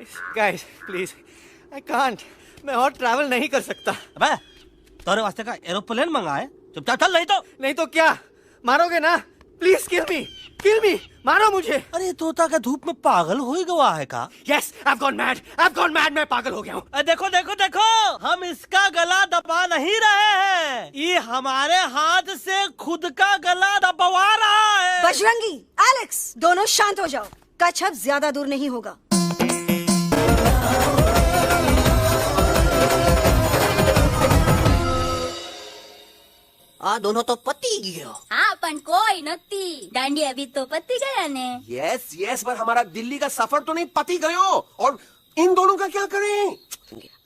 Guys, please, I can't. मैं और travel नहीं कर सकता। अबे तोरे वास्ते का एरोप्लेन मंगाए, चुपचाप चल नहीं तो क्या मारोगे ना? प्लीज किल मी, मारो मुझे। अरे तोता का धूप में पागल हो ही गया है का? Yes, I've gone mad, मैं पागल हो गया हूँ। देखो, हम इसका गला दबा नहीं रहे हैं, ये हमारे हाथ से खुद का गला दबवा रहा है। बजरंगी, एलेक्स, दोनों शांत हो जाओ, कच्छप ज्यादा दूर नहीं होगा। दोनों तो पति गयो। हाँ पण कोई नती, दांडी अभी तो पति गया ने। यस, पर हमारा दिल्ली का सफर तो नहीं पति गयो, और इन दोनों का क्या करें?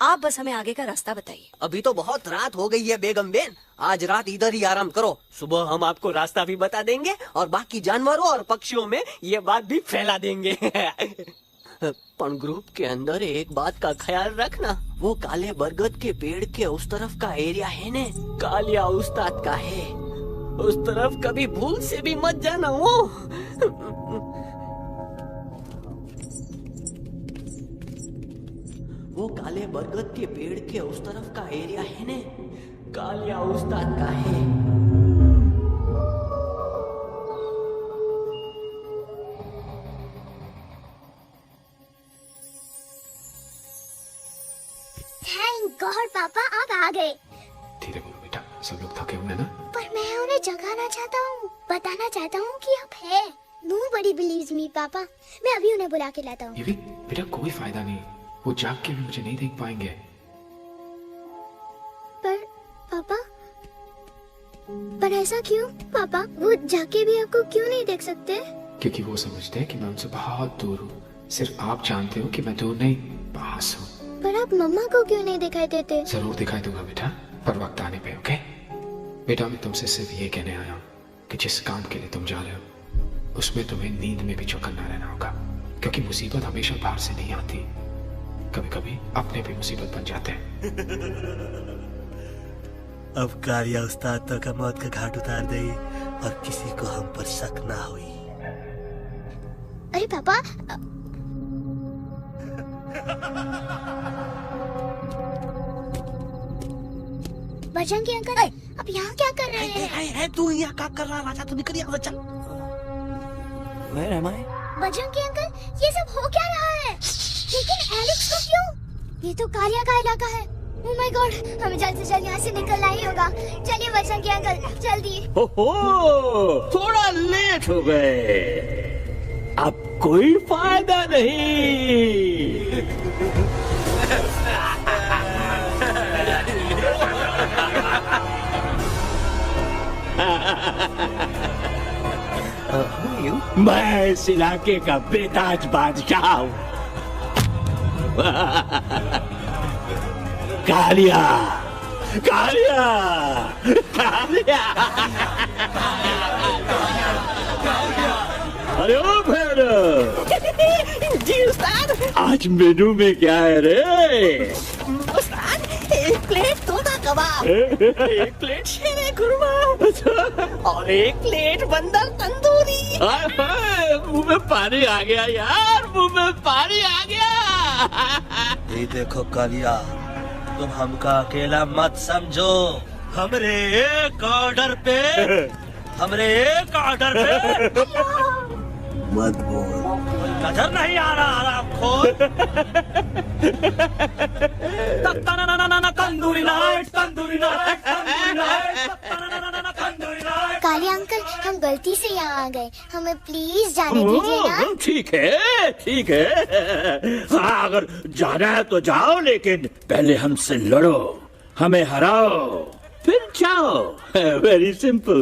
आप बस हमें आगे का रास्ता बताइए। अभी तो बहुत रात हो गई है बेगम बेन, आज रात इधर ही आराम करो, सुबह हम आपको रास्ता भी बता देंगे और बाकी जानवरों और पक्षियों में ये बात भी फैला देंगे। पर ग्रुप के अंदर एक बात का ख्याल रखना, वो काले बरगद के पेड़ के उस तरफ का एरिया है ने, कालिया उस्ताद का है, उस तरफ कभी भूल से भी मत जाना। वो काले बरगद के पेड़ के उस तरफ का एरिया है ने, कालिया उस्ताद का है। थैंक गॉड पापा आप आ गए। धीरे बोलो बेटा, सब लोग थके हुए ना। पर मैं उन्हें जगाना चाहता हूँ, बताना चाहता हूँ कि आप है। Nobody believes me पापा, मैं अभी उन्हें बुला के लाता हूँ। ये भी बेटा कोई फायदा नहीं, वो जाग के भी मुझे नहीं देख पाएंगे। पर ऐसा क्यों पापा? वो जाके भी आपको क्यों नहीं देख सकते? क्योंकि वो समझते हैं कि मैं उनसे बहुत दूर हूँ, सिर्फ आप जानते हो कि मैं दूर नहीं पास हूँ। पर आप मम्मा को क्यों नहीं दिखाई देते? जरूर दिखाई दूंगा बेटा, पर वक्त आने पे। ओके बेटा, मैं तुमसे सिर्फ ये कहने आया हूँ कि जिस काम के लिए तुम जा रहे हो उसमें तुम्हें नींद में भी चौकन्ना रहना होगा, क्योंकि मुसीबत हमेशा बाहर से नहीं आती, कभी कभी अपने भी मुसीबत बन जाते हैं। अब कालिया उस्ताद तो का मौत का घाट उतार दे और किसी को हम पर शक ना हुई। अरे पापा, बजरंगी अंकल आप यहाँ क्या कर रहे हैं? तू यहाँ क्या कर रहा राजा? तू निकल यहाँ से, चल। Where am I? Bajrangi uncle ये सब हो क्या रहा है? लेकिन एलेक्स को क्यों? ये तो कालिया का इलाका है। Oh my God, हमें जल्द से जल्द यहाँ से निकलना ही होगा। चलिए बजरंगी अंकल जल्दी। ओहो, थोड़ा लेट हो गए, अब कोई फायदा नहीं। मैं इस इलाके का बेताज बादशाह हूँ। कालिया, कालिया, कालिया। अरे ओ फिर जी उस्ताद, आज मेनू में क्या है रे? उस्ताद एक प्लेट तोता कबाब, एक प्लेट शेरे खुरमा और एक प्लेट बंदर तंदूरी। मुंह में पानी आ गया यार, मुंह में पानी आ गया। ये देखो कालिया, तुम हमका अकेला मत समझो, हमरे एक ऑर्डर पे मत बोल। नजर नहीं आ रहा आरामखोर। Tandoori night, tandoori night, tandoori night, tandoori night. Kalia uncle हम गलती से यहाँ आ गए, हमें प्लीज जाने दीजिए ना। ठीक है, ठीक है। हाँ, अगर जाना है तो जाओ, लेकिन पहले हमसे लड़ो, हमें हराओ, फिर जाओ। Very simple.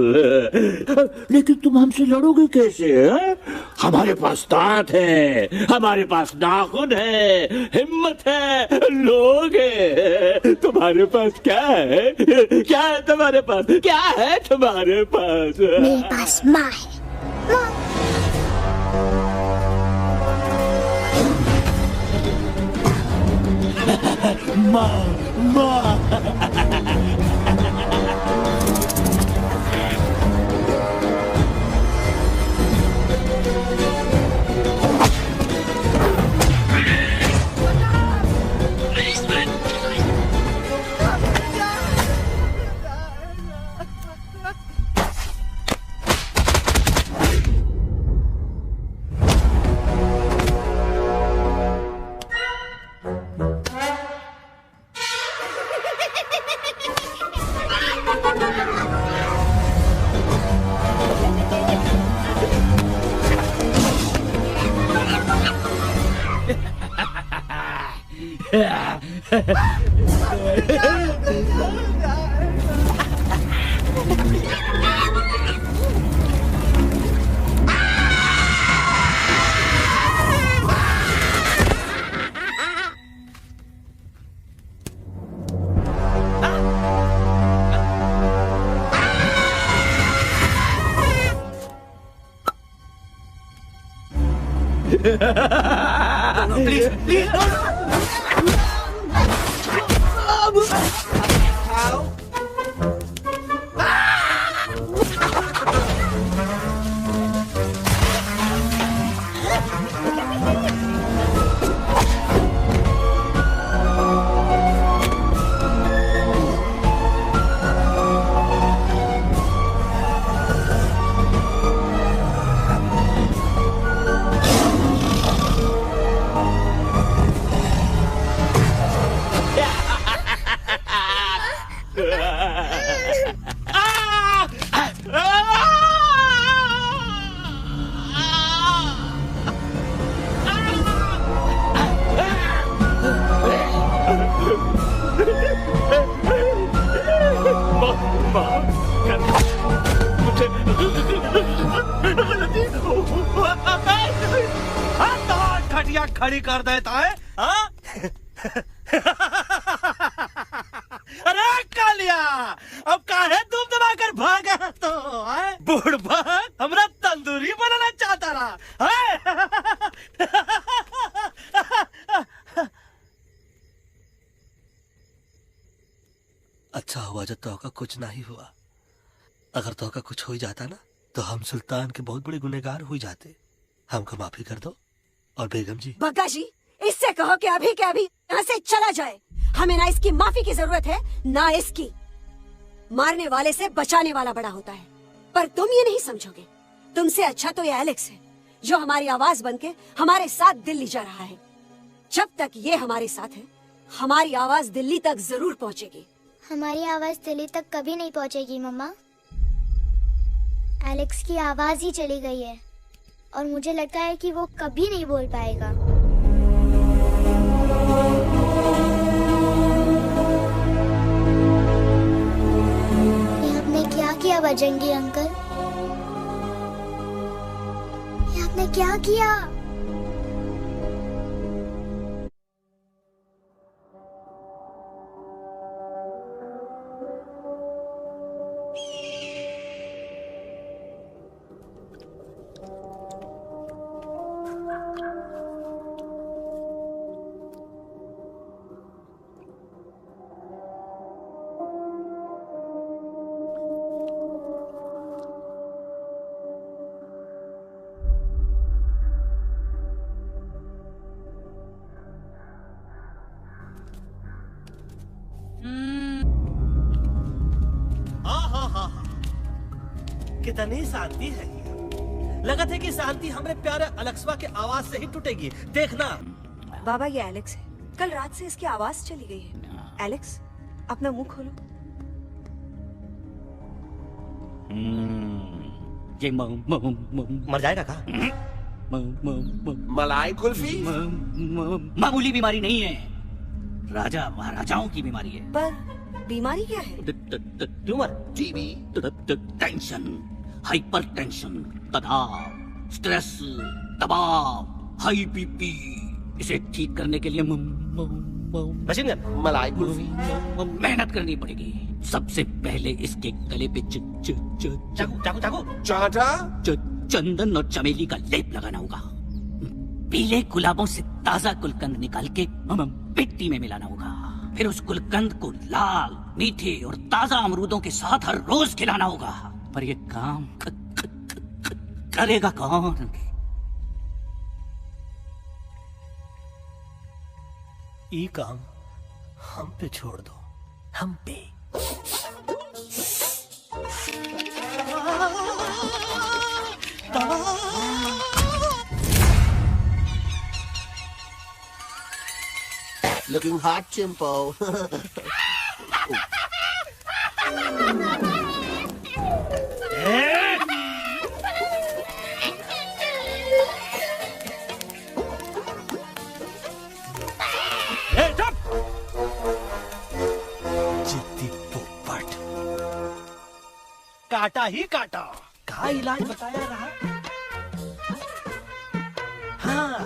लेकिन तुम हमसे लड़ोगे कैसे? है? हमारे पास दांत है, हमारे पास नाखून है, हिम्मत है, लोग है। तुम्हारे पास क्या है? क्या है तुम्हारे पास? क्या है तुम्हारे पास? मेरे पास माँ है। माँ, माँ। प्लीज प्लीज खटिया खड़ी कर देता है हाँ? अरे कालिया अब काहे तुम दबाकर भागा तो बुढ़बा हमरा तंदूरी बनाना चाहता रहा अच्छा हुआ जब तो का कुछ नहीं हुआ। अगर तो का कुछ हो ही जाता ना तो हम सुल्तान के बहुत बड़े गुनहगार हो जाते। हमको माफी कर दो। और बेगम जी बग्गा जी इससे कहो कि अभी के अभी यहाँ से चला जाए। हमें ना इसकी माफी की जरूरत है ना इसकी। मारने वाले से बचाने वाला बड़ा होता है, पर तुम ये नहीं समझोगे। तुमसे अच्छा तो ये एलेक्स है जो हमारी आवाज बनके हमारे साथ दिल्ली जा रहा है। जब तक ये हमारे साथ है हमारी आवाज दिल्ली तक जरूर पहुँचेगी। हमारी आवाज दिल्ली तक कभी नहीं पहुंचेगी मम्मा। एलेक्स की आवाज ही चली गई है और मुझे लगता है कि वो कभी नहीं बोल पाएगा। ये आपने क्या किया बजरंगी अंकल? ये आपने क्या किया? कितनी शांति है ये। लगा था कि शांति हमरे प्यारे अलेक्सवा के आवाज से ही टूटेगी। देखना बाबा ये एलेक्स है। कल रात से इसकी आवाज चली गई है। एलेक्स अपना मुंह खोलो। ये मर जाएगा का? मलाई कुल्फी मामूली बीमारी नहीं है, राजा महाराजाओं की बीमारी है। पर बीमारी क्या है? Tumour, TB, tension, hyper tension, तनाव, स्ट्रेस, दबाव, हाई बीपी। इसे ठीक करने के लिए मशीन गन, मलाई कुल्फी। मेहनत करनी पड़ेगी। सबसे पहले इसके गले पे चाकू चाकू चाकू चाटा, चंदन और चमेली का लेप लगाना होगा। पीले गुलाबों से ताजा गुलकंद निकाल के मिट्टी में मिलाना होगा। फिर उस गुलकंद को लाल, मीठे और ताजा अमरूदों के साथ हर रोज खिलाना होगा। पर ये काम करेगा कौन? ये काम हम पे छोड़ दो, हम पे। looking hot, Chimpo. काटा ही काटा। का इलाज बताया रहा? हाँ।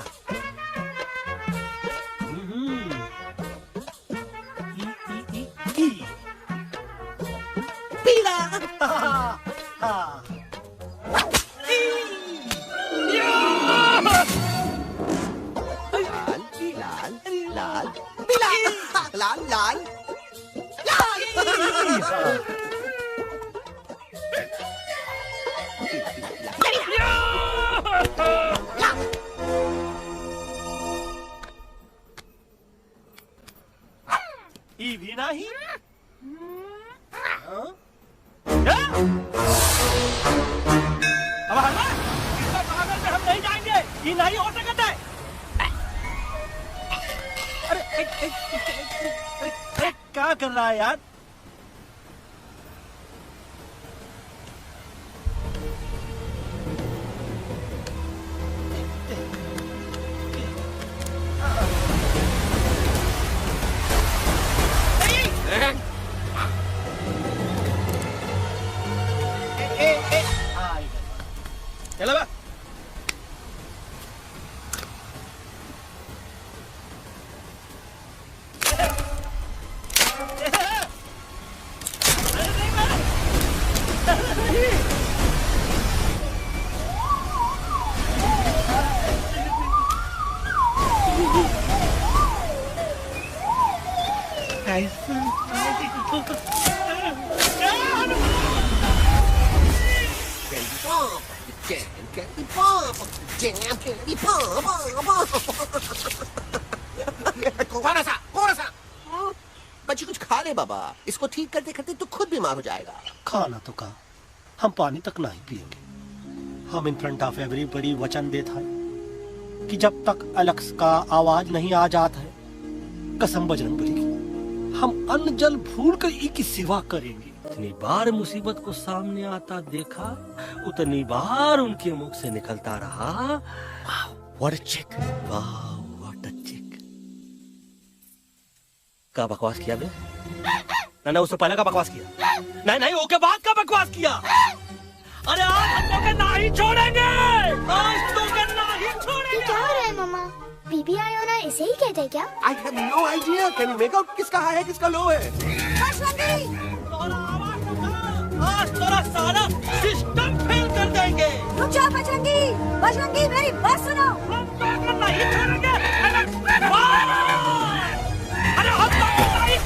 ई। पीला। हाँ। लाल लाल ई भी नहीं। अब हलवा इसका पागल में हम नहीं जाएंगे। ये नहीं हो सकता है। अरे क्या कर रहा है यार? चलो बा। Candy pop, jam candy pop. कौन सा? बच्ची कुछ खा ले बाबा, इसको ठीक करते करते तो खुद बीमार हो जाएगा। खाना तो कहा, हम पानी तक नहीं पिएंगे। हम इन फ्रंट ऑफ एवरीबॉडी वचन देता है कि जब तक एलेक्स का आवाज नहीं आ जाता है, कसम बजरंगबली की, हम अन्न जल भूल कर ई की सेवा करेंगे। इतनी बार मुसीबत को सामने आता देखा, उतनी बार उनके मुख से निकलता रहा, व्हाट अ चिक, वाह व्हाट अ चिक। का बकवास किया बे? ना उससे पहले का बकवास किया? नहीं ओके बाद का बकवास किया। अरे आज हम तो के नहीं छोड़ेंगे, आज तो के नहीं छोड़ेंगे। क्या हो रहा है मम्मा? बीबी आयो ना इसे ही कहते हैं क्या? I have no idea. Can you make out किसका हाई है किसका लो है? आज तोरा सारा सिस्टम फेल कर देंगे। रुक जाओ बजरंगी, मेरी बात सुनो। हम तो नहीं छोड़ेंगे। अरे हम तो नहीं।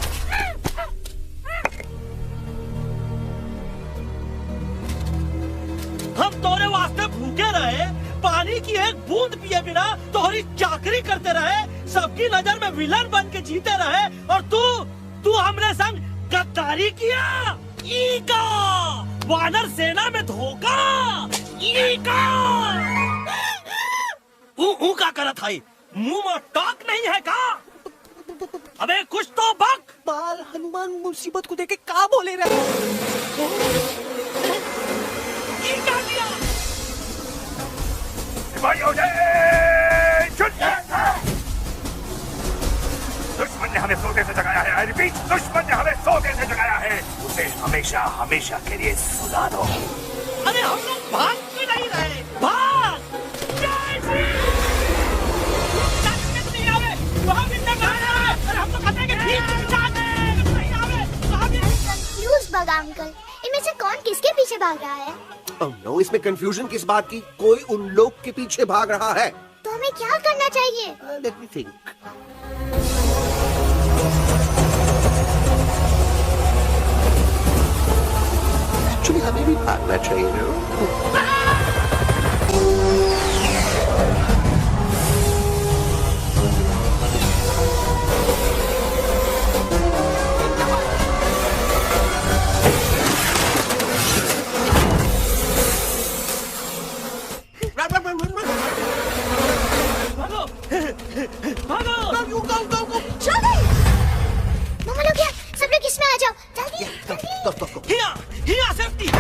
हम तोरे वास्ते भूखे रहे, पानी की एक बूंद पिए बिना तोहरी चाकरी करते रहे, सबकी नजर में विलन बन के जीते रहे, और तू हमरे संग गद्दारी किया। ई का वानर सेना में धोखा, ई का ऊ का करत है, मुंह में टॉक नहीं है का? अबे कुछ तो बक। बाल हनुमान मुसीबत को देखे का बोले रहे? ई क्या किया? दुश्मन ने हमें सोते से जगाया है। आई रिपीट, दुश्मन ने हमें सोते से जगाया है। उसे हमेशा हमेशा के लिए सुला दो। अरे हम लोग भाग क्यों नहीं रहे? भाग! जय श्री! नहीं आवे, वहाँ भी तक आ रहा है। अरे हम तो कहते हैं कि ठीक जाते हैं, नहीं आवे, वहाँ भी। कंफ्यूज बगा अंकल, इनमें से कौन किसके पीछे भाग रहा है? Oh no, इसमें कंफ्यूजन किस बात की? कोई उन लोग के पीछे भाग रहा है। तो हमें क्या करना चाहिए? Let me think. Actually, हमें भी भागना चाहिए ना? मम्मा लोग क्या? सब लोग इसमें आ जाओ, जल्दी जल्दी। हिया सेफ्टी है।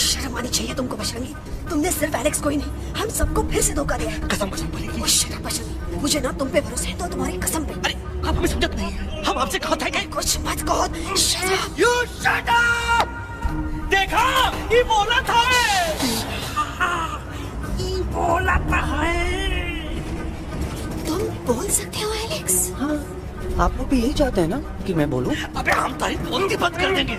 शर्म आनी चाहिए तुमको बजरंगी, तुमने सिर्फ एलेक्स को ही नहीं, हम सबको फिर से धोखा दिया है। कसम बजरंगबली की। बजरंगी, मुझे ना तुम पे भरोसा है तो तुम्हारी कसम पे। अरे आप हमें समझत नहीं, हम आपसे कहते हैं कुछ मत कहो। Shut up! You shut up! देखा, ये बोला था, ये बोला था। तुम बोल सकते हो एलेक्स? हाँ, आप लोग भी यही चाहते हैं ना कि मैं बोलूं? अबे हम तारीफ बोलती बंद कर देंगे।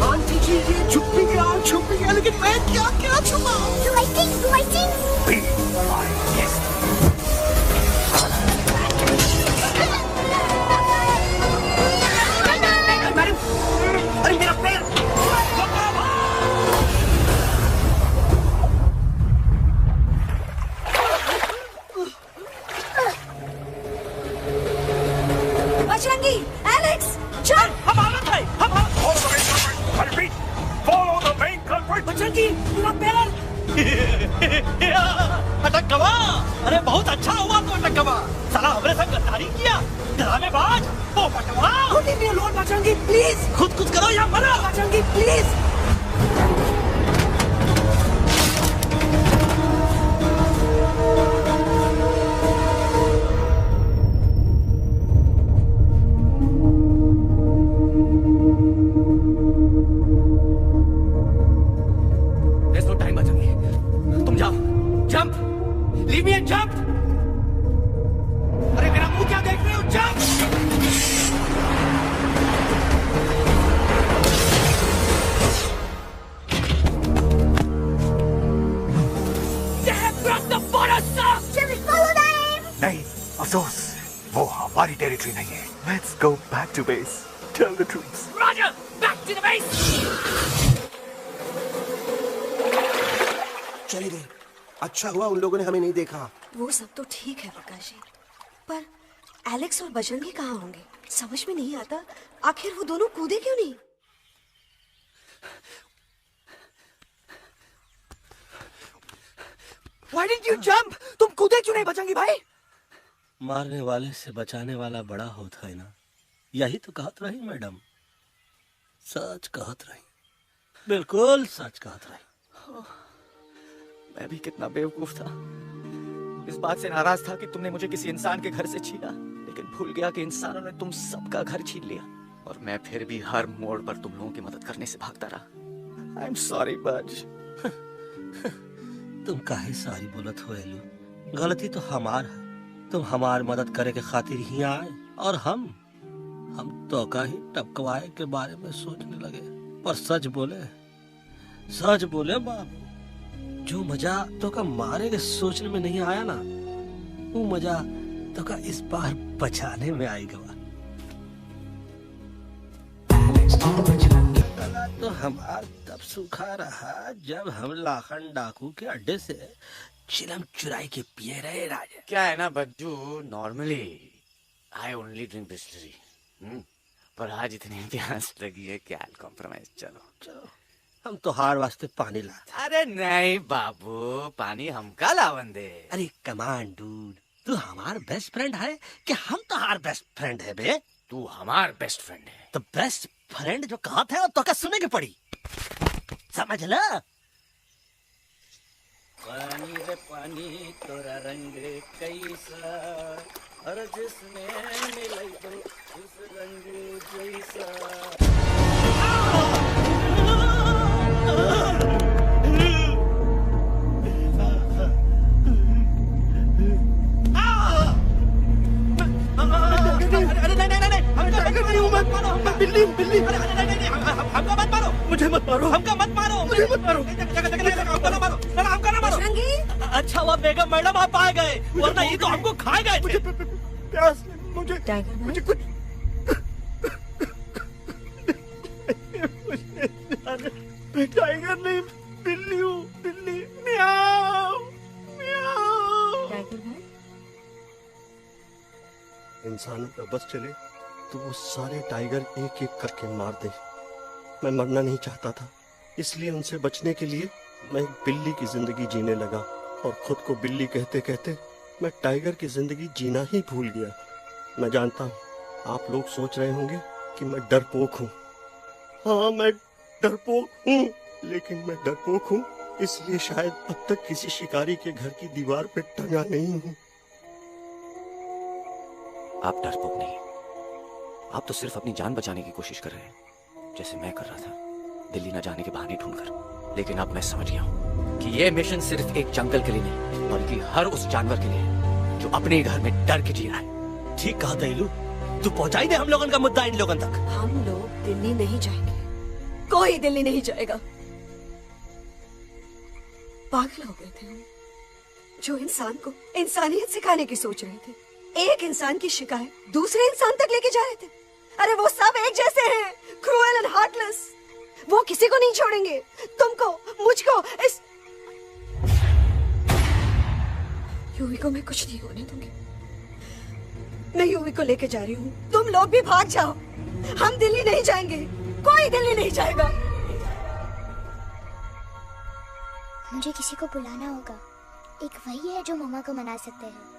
आंटी जी ये छुप गया लेकिन मैं क्या छुपाऊं? Do I sing? Be my guest. अरे मेरा पैर! बजरंगी, एलेक्स, चल! हम हालत है, हम Follow the main culprit. I repeat, follow the main culprit. Bajrangi, मेरा पैर! अटक गवा! अरे बहुत अच्छा हुआ तो अटक गवा! साला हमरे संग गद्दारी किया, ड्रामेबाज, पोपटवा! Leave me alone, Bajrangi, please! खुद कुछ करो या मरो! Bajrangi, please! There's no time, Bajrangi. तुम जाओ, jump, leave me and jump। अरे मेरा मुंह क्या देख रहे हो? Jump! They have crossed the border, sir! Shall we follow them? नहीं, अफसोस, वो हमारी टेरिटरी नहीं है। Let's go back to base. Tell the troops. Roger, back to the base! चले गए। अच्छा हुआ उन लोगों ने हमें नहीं देखा। वो सब तो ठीक है प्रकाश जी, पर एलेक्स और बजरंगी कहाँ होंगे? समझ में नहीं आता, आखिर वो दोनों कूदे क्यों नहीं? Why didn't you jump? तुम कूदे क्यों नहीं बजरंगी भाई? मारने वाले से बचाने वाला बड़ा होता है ना, यही तो कहत रही मैडम, सच कहत रही, बिल्कुल सच कहत रही। मैं भी कितना बेवकूफ था। इस बात से नाराज था कि तुमने मुझे किसी इंसान के घर से छीना, लेकिन भूल गया कि इंसानों ने तुम सबका घर छीन लिया और मैं फिर भी हर मोड़ पर तुम लोगों की मदद करने से भागता रहा। I'm sorry, बज। तुम काहे सारी बोलत हो एलू? गलती तो हमार है, तुम हमार मदद करे के खातिर ही आए और हम तो का ही टपकवाए के बारे में सोचने लगे। पर सच बोले बाबू, जो मजा तो का मारे के सोचने में नहीं आया ना, वो मजा तो का इस बार बचाने में आएगा। तो हमार तब सूखा रहा जब हम लाखन डाकू के अड्डे से चिलम चुराई के पिए रहे राजा। क्या है ना Bajju, normally I only drink Bisleri, पर आज इतनी प्यास लगी है कि आई कॉम्प्रोमाइज। चलो हम तो हार वास्ते पानी लाते। अरे नहीं बाबू, पानी हमका लावन दे। अरे कमान डूड, तू हमार बेस्ट फ्रेंड है कि हम तो हार बेस्ट फ्रेंड है बे? तू हमार बेस्ट फ्रेंड है। तो बेस्ट फ्रेंड जो कहा था वो तो क्या सुने के पड़ी, समझ ला। पानी रे पानी तोरा रंग कैसा, हर जिसमें मिलाई तो उस रंग जैसा। बिल्ली हमका मत मारो, मुझे मत मारो, हमका मत मारो, मुझे मत मारो, हमका ना मारो, हमका ना मारो। अच्छा हुआ बेगम मैडम आप आ गए, वरना ये तो हमको खा गए। मुझे प्यास, मुझे कुछ टाइगर नहीं, बिल्ली हूँ, बिल्ली। म्याऊ म्याऊ। टाइगर भाई, इंसानों का बस चले तो वो सारे टाइगर एक एक करके मार दे। मैं मरना नहीं चाहता था, इसलिए उनसे बचने के लिए मैं एक बिल्ली की जिंदगी जीने लगा और खुद को बिल्ली कहते कहते मैं टाइगर की जिंदगी जीना ही भूल गया। मैं जानता हूँ आप लोग सोच रहे होंगे कि मैं डरपोक हूँ। हाँ, मैं डरपोक हूँ, लेकिन मैं डरपोक हूँ इसलिए शायद अब तक किसी शिकारी के घर की दीवार पे टंगा नहीं हूँ। आप डरपोक नहीं, आप तो सिर्फ अपनी जान बचाने की कोशिश कर रहे हैं, जैसे मैं कर रहा था, दिल्ली न जाने के बहाने ढूंढकर। लेकिन अब मैं समझ गया हूँ कि ये मिशन सिर्फ एक जंगल के लिए नहीं, बल्कि हर उस जानवर के लिए है जो अपने घर में डर के जी रहा है। ठीक कहा दयालु, तू पहुंचाई दे हम लोगन का मुद्दा इन लोगन तक। हम लोग दिल्ली नहीं जाएंगे, कोई दिल्ली नहीं जाएगा। पागल हो गए थे हम, जो इंसान को इंसानियत सिखाने की सोच रहे थे, एक इंसान की शिकायत दूसरे इंसान तक लेके जा रहे थे। अरे वो सब एक जैसे हैं, क्रूएल एंड हार्टलेस। वो किसी को नहीं छोड़ेंगे, तुमको, मुझको, इस यूवी को मैं कुछ नहीं होने दूंगी। मैं यूवी को लेके जा रही हूँ, तुम लोग भी भाग जाओ। हम दिल्ली नहीं जाएंगे, कोई दिल्ली नहीं जाएगा। मुझे किसी को बुलाना होगा, एक वही है जो मम्मा को मना सकते हैं।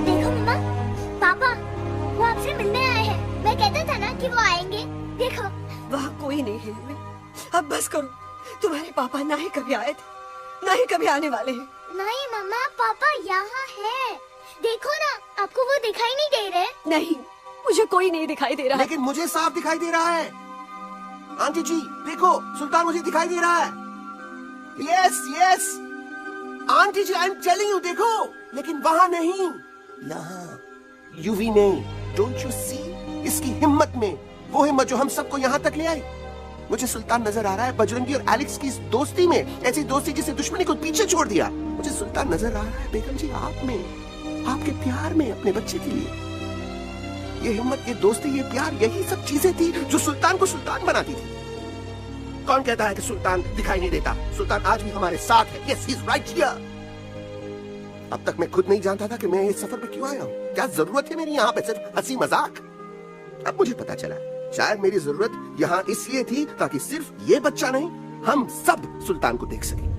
देखो मम्मा, पापा वो आपसे मिलने आए हैं। मैं कहता था ना कि वो आएंगे। देखो वहाँ कोई नहीं है यूवी, अब बस करो। तुम्हारे पापा ना ही कभी आए थे, ना ही कभी आने वाले हैं। नहीं मम्मा, पापा यहाँ है। देखो ना, आपको वो दिखाई नहीं दे रहे? नहीं, मुझे कोई नहीं दिखाई दे रहा। लेकिन मुझे साफ दिखाई दे रहा है। आंटी जी देखो, सुल्तान मुझे दिखाई दे रहा है। Yes yes aunty ji, I am telling you, देखो। लेकिन वहाँ नहीं, यहाँ यूवी नहीं। डोंट यू सी इसकी हिम्मत में, वो हिम्मत जो हम सबको यहाँ तक ले आई। मुझे सुल्तान नजर आ रहा है बजरंगी और एलेक्स की इस दोस्ती में, ऐसी दोस्ती जिसे दुश्मनी को पीछे छोड़ दिया। मुझे सुल्तान नजर आ रहा है बेगम जी आप में, आपके प्यार में अपने बच्चे के लिए। ये हिम्मत, ये दोस्ती, ये प्यार, यही सब चीजें थी जो सुल्तान को सुल्तान बनाती थी। कौन कहता है कि सुल्तान दिखाई नहीं देता? सुल्तान आज भी हमारे साथ है। Yes, he is right here. अब तक मैं खुद नहीं जानता था कि मैं इस सफर पे क्यों आया हूँ। क्या जरूरत है मेरी यहाँ पे सिर्फ हंसी मजाक? अब मुझे पता चला, शायद मेरी जरूरत यहाँ इसलिए थी ताकि सिर्फ ये बच्चा नहीं, हम सब सुल्तान को देख सकें।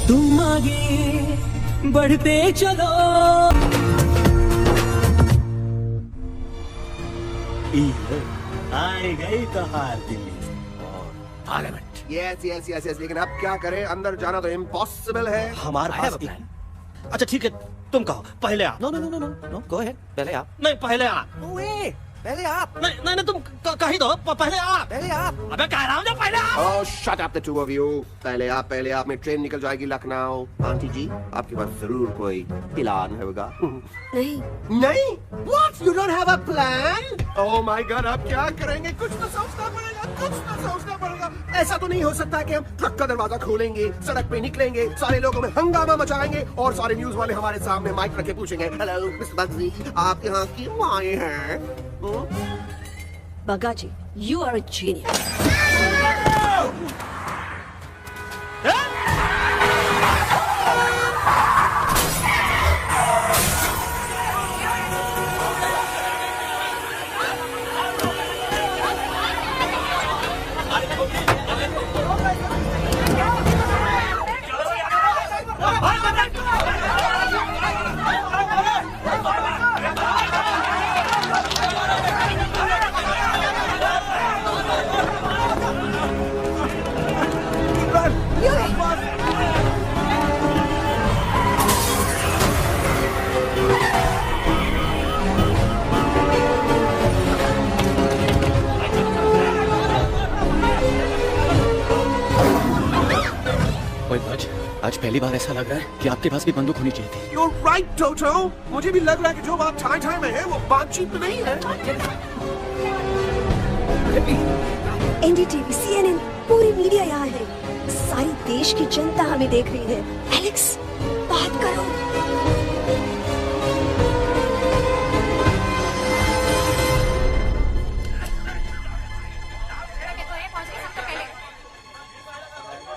तुम आगे बढ़ते चलो। आए गई तो हार Delhi parliament. Yes yes yes yes, लेकिन अब क्या करें, अंदर जाना तो इम्पॉसिबल है। हमारे पास अच्छा ठीक है, तुम कहो पहले आप। No no no no no, go ahead, पहले आप। नहीं पहले आप। ओए, पहले आप। नहीं नहीं नहीं, तुम कही दो पहले आप। पहले आप। अबे कह रहा हूँ जब पहले आप। Oh, shut up the two of you. पहले आप में ट्रेन निकल जाएगी लखनऊ। आंटी जी आपके पास जरूर कोई प्लान होगा। नहीं नहीं? What? You don't have a plan? Oh my God, आप क्या करेंगे? कुछ तो सोचना पड़ेगा, कुछ तो सोचना पड़ेगा। ऐसा तो नहीं हो सकता कि हम ट्रक का दरवाजा खोलेंगे, सड़क पे निकलेंगे, सारे लोगों में हंगामा मचाएंगे और सारे न्यूज वाले हमारे सामने माइक रख के पूछेंगे, हेलो मिस्टर बग्गी, आप यहाँ क्यों आए हैं? बग्गा जी, you are a genius. आज पहली बार ऐसा लग रहा है कि आपके पास भी बंदूक होनी चाहिए थी। You're right, Toto. मुझे भी लग रहा है कि जो बात ठाई ठाई में है वो बातचीत में नहीं है। एनडीटीवी, CNN, पूरी मीडिया यहाँ है। सारी देश की जनता हमें देख रही है। एलेक्स, बात करो।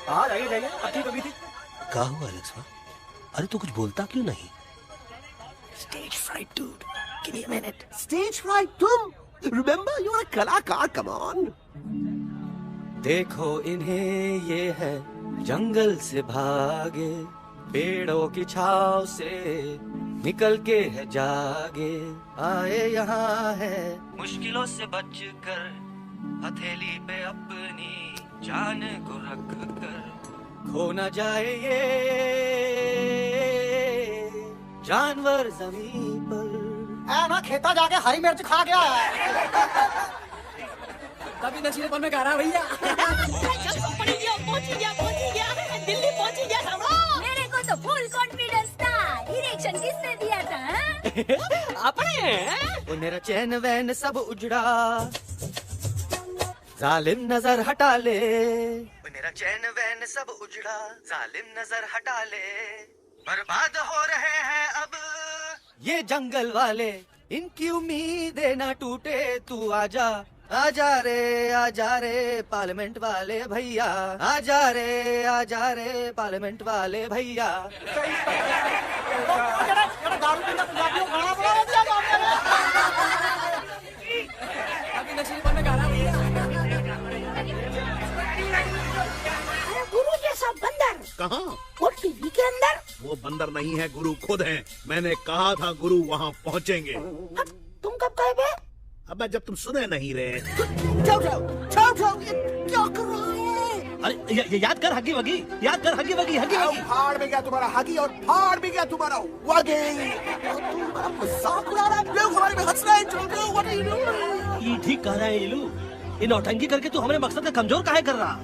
हाँ, जाइए जाइए, अब ठीक होगी थी। क्या हुआ एलेक्स? अरे तू कुछ बोलता क्यों नहीं? Stage fright, dude. Give me a minute. Stage fright, तुम? Remember, you're a कलाकार. Come on. देखो इन्हें, ये है जंगल से भागे, पेड़ों की छाव से निकल के है जागे, आए यहाँ है मुश्किलों से बचकर, हथेली पे अपनी जान को रख कर, खो न जाए ये जानवर जमीन पर। ना खेता जाके हरी मिर्च खा गया है। कभी नशीलेपन में कहा भैया। दिल्ली पहुंची गया सामने। मेरे को तो फुल कॉन्फिडेंस था। डायरेक्शन किसने दिया था? अपने। मेरा चैन वैन सब उजड़ा, जालिम नजर हटा ले। मेरा चैन वैन सब उजड़ा, जालिम नजर हटा ले, बर्बाद हो रहे हैं अब ये जंगल वाले, इनकी उम्मीदें ना टूटे, तू आजा आजा रे पार्लियामेंट वाले भैया, आजा रे पार्लियामेंट वाले भैया। गुरु जैसा बंदर कहाँ? और टीवी के अंदर? वो बंदर नहीं है, गुरु खुद हैं। मैंने कहा था गुरु वहाँ पहुँचेंगे। तुम कब कहे बे? अब जब तुम सुने नहीं रहे। जाओ, ये क्या कर रहा है? अरे याद कर हगी वगी, याद कर हगी वगी, हगी वगी। फाड़ भी गया तुम्हारा हगी और फाड़ भी गया तुम्हारा वगी। तुम हमारा मजाक उड़ा रहा है, लोग हमारे में हंस रहे हैं। What are you doing? ये ठीक कह रहा है इलू। ये नौटंकी करके तू हमारे मकसद का कमजोर काहे कर रहा?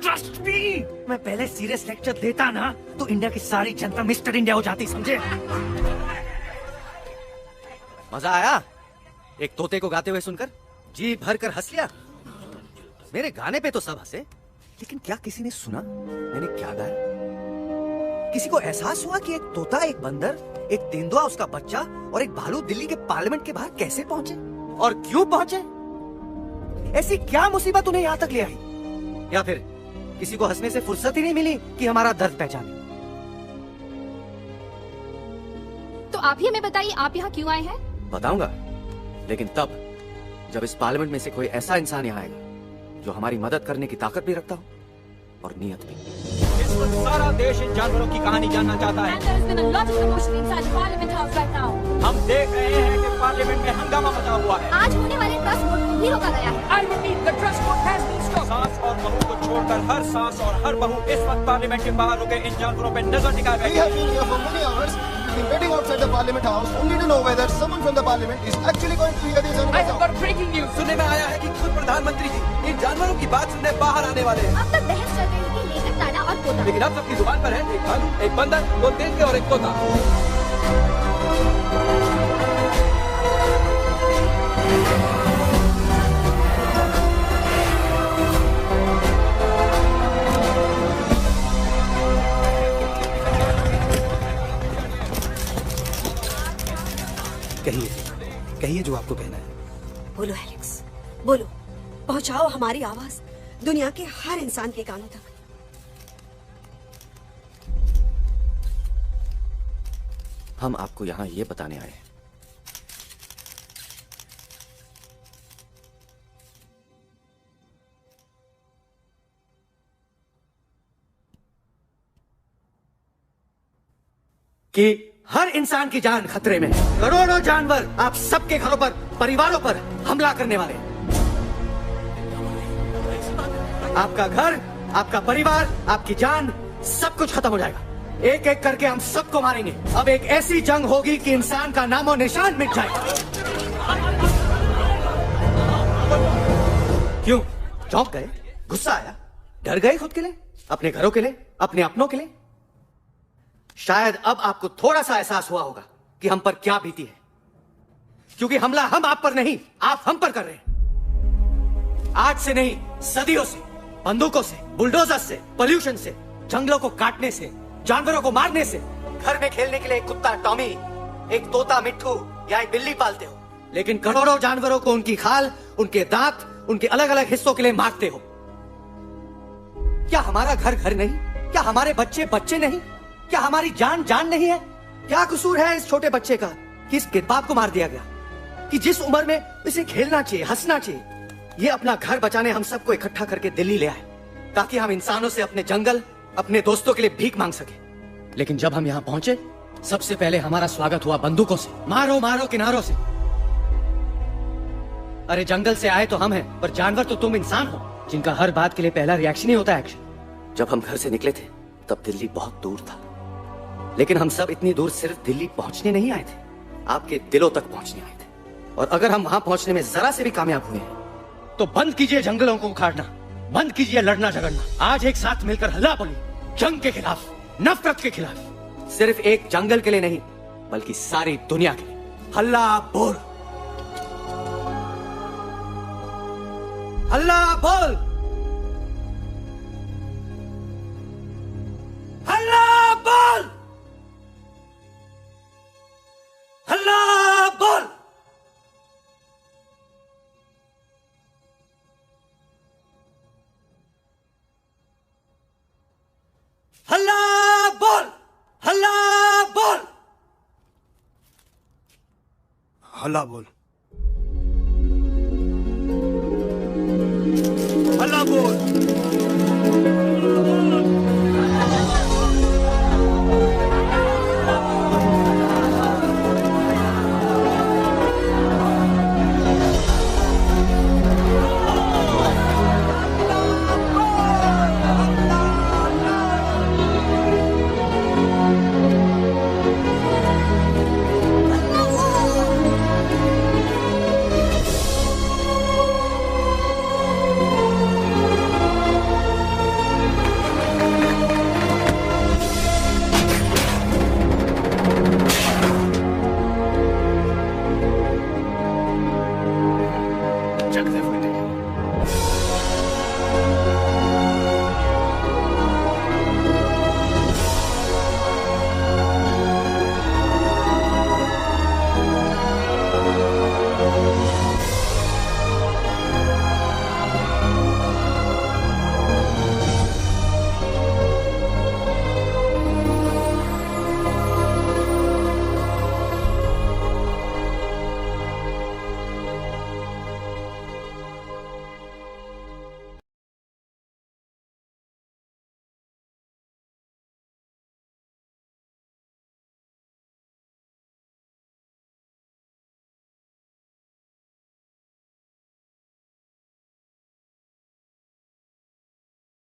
ट्रस्ट मी, मैं पहले सीरियस लेक्चर देता ना तो इंडिया की सारी जनता मिस्टर इंडिया हो जाती, समझे? मजा आया एक तोते को गाते हुए सुनकर? जी भर कर हंस लिया। मेरे गाने पे तो सब हंसे, लेकिन क्या किसी ने सुना मैंने क्या गाया? किसी को एहसास हुआ कि एक तोता, एक बंदर, एक तेंदुआ, उसका बच्चा और एक भालू दिल्ली के पार्लियामेंट के बाहर कैसे पहुंचे और क्यों पहुंचे? ऐसी क्या मुसीबत उन्हें यहाँ तक ले आई? या फिर किसी को हंसने से फुर्सत ही नहीं मिली कि हमारा दर्द पहचाने? तो आप ही हमें बताइए, आप यहाँ क्यों आए हैं? बताऊंगा, लेकिन तब जब इस पार्लियामेंट में से कोई ऐसा इंसान यहाँ आएगा जो हमारी मदद करने की ताकत भी रखता हो और नियत भी। इस वक्त सारा देश इन जानवरों की कहानी जानना चाहता है। हम देख रहे हैं कि पार्लियामेंट में हंगामा मचा हुआ है। आज होने वाले ट्रस्ट वोट को भी रोका गया है। सांस और बहू को छोड़कर हर सांस और हर बहू इस वक्त पार्लियामेंट के बाहर रुके इन जानवरों पर नजर टिकाए बैठे हैं। Waiting outside the Parliament House only to know whether someone from the Parliament is actually going to hear these I have got breaking news. सुनने में आया है कि खुद प्रधानमंत्री जी इन जानवरों की बात सुनने बाहर आने वाले हैं। अब तक बहस चल रही थी लेकर ताना और तोता। लेकिन अब सबकी जुबान पर है एक भालू, एक बंदर, दो तेंदुए और एक तोता। कहिए जो आपको कहना है। बोलो एलेक्स, बोलो, पहुंचाओ हमारी आवाज दुनिया के हर इंसान के कानों तक। हम आपको यहाँ ये बताने आए हैं कि हर इंसान की जान खतरे में है। करोड़ों जानवर आप सबके घरों पर, परिवारों पर हमला करने वाले हैं। आपका घर, आपका परिवार, आपकी जान, सब कुछ खत्म हो जाएगा। एक एक करके हम सबको मारेंगे। अब एक ऐसी जंग होगी कि इंसान का नामो निशान मिट जाएगा। क्यों चौंक गए? गुस्सा आया? डर गए खुद के लिए, अपने घरों के लिए, अपने अपनों के लिए? शायद अब आपको थोड़ा सा एहसास हुआ होगा कि हम पर क्या बीती है, क्योंकि हमला हम आप पर नहीं, आप हम पर कर रहे हैं। आज से नहीं, सदियों से, बंदूकों से, बुलडोजर से, पोल्यूशन से, जंगलों को काटने से, जानवरों को मारने से। घर में खेलने के लिए एक कुत्ता टॉमी, एक तोता मिट्ठू या एक बिल्ली पालते हो, लेकिन करोड़ों जानवरों को उनकी खाल, उनके दांत, उनके अलग अलग हिस्सों के लिए मारते हो। क्या हमारा घर घर नहीं? क्या हमारे बच्चे बच्चे नहीं? क्या हमारी जान जान नहीं है? क्या कसूर है इस छोटे बच्चे का कि इस किडनैप को मार दिया गया? कि जिस उम्र में इसे खेलना चाहिए, हंसना चाहिए, ये अपना घर बचाने हम सबको इकट्ठा करके दिल्ली ले आए ताकि हम इंसानों से अपने जंगल, अपने दोस्तों के लिए भीख मांग सके। लेकिन जब हम यहाँ पहुंचे, सबसे पहले हमारा स्वागत हुआ बंदूकों से, मारो मारो किनारों से। अरे जंगल से आए तो हम हैं, पर जानवर तो तुम इंसान हो, जिनका हर बात के लिए पहला रिएक्शन ही होता है एक्शन। जब हम घर से निकले थे तब दिल्ली बहुत दूर था, लेकिन हम सब इतनी दूर सिर्फ दिल्ली पहुंचने नहीं आए थे, आपके दिलों तक पहुंचने आए थे। और अगर हम वहां पहुंचने में जरा से भी कामयाब हुए हैं तो बंद कीजिए जंगलों को उखाड़ना, बंद कीजिए लड़ना झगड़ना। आज एक साथ मिलकर हल्ला बोली, जंग के खिलाफ, नफरत के खिलाफ। सिर्फ एक जंगल के लिए नहीं, बल्कि सारी दुनिया के लिए। हल्ला बोल, हल्ला बोल, हल्ला बोल, हल्ला बोल। हल्ला बोल, हल्ला बोल, हल्ला बोल, हल्ला बोल। जगदेव